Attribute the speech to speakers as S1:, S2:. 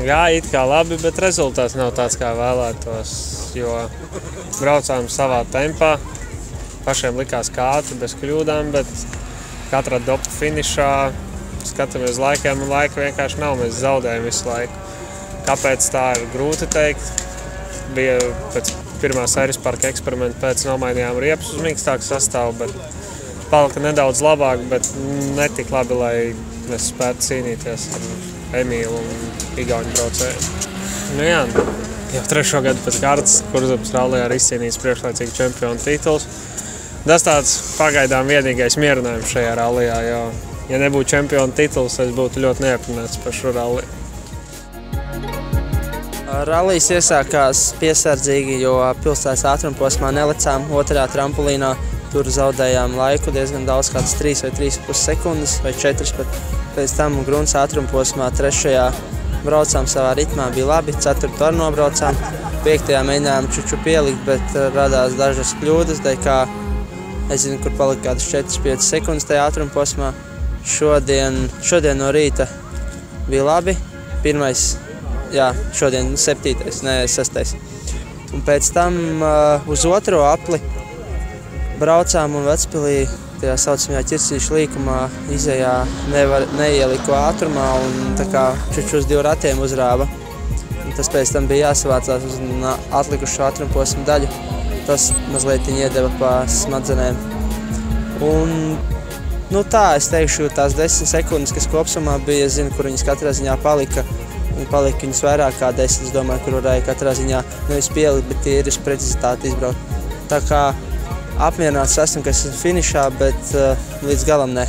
S1: Jā, it kā labi, bet rezultāts nav tāds, kā vēlētos, jo braucām savā tempā. Pašiem likās kā ātri, bez kļūdām, bet katrā dopa finišā skatāmies laikiem un laika vienkārši nav. Mēs zaudējam visu laiku. Kāpēc tā ir grūti teikt? Bija pēc pirmā sērijas parka eksperimenta pēc nomainījām riepus uz mīkstāku sastāvu, bet palika nedaudz labāk, bet netik labi, lai mēs spētu cīnīties ar Emīlu un Igauņu braucēju. Nu jā, jau 3. gadu pēc kārtas Kurzemes rallijā ir izcīnījis priekšlaicīgi čempionu tituls. Tas tāds pagaidām vienīgais mierinājums šajā rallijā, jo, ja nebūtu čempionu tituls, es būtu ļoti neapmierināts par šo ralliju.
S2: Rallijs iesākās piesardzīgi, jo pilsētas ātrumposmā nelicām otrajā trampolīnā. Tur zaudējām laiku diezgan daudz, kādas 3 vai 3,5 sekundes vai 4 pat. Pēc tam grunts ātrumposmā 3. braucām savā ritmā, bija labi, 4. arī nobraucām. 5. mēģinājām čuču pielikt, bet radās dažas kļūdas, kā es zinu, kur palika kādas 4-5 sekundes tajā ātrumposmā. Šodien no rīta bija labi. Šodien 7., ne 6. Un pēc tam uz otro apli braucām un Vecpilī tajā saucamajā ķirsīšu līkumā izejā neieliku ātrumā un tā kā čuču uz 2 ratiem uzrāva. Un tas pēc tam bija jāsavācās uz atlikušo ātrumposmu daļu. Tas mazliet iedeva pa smadzenēm. Un es teikšu, tās 10 sekundes, kas kopsumā bija, es zinu, kur viņas katrā ziņā palika. Palika viņas vairāk kā 10, es domāju, kur varēja katrā ziņā nevis pielikt, bet tīri uz precizitāti izbraukt. Tā kā apmierināts esmu, ka esmu finišā, bet līdz galam ne.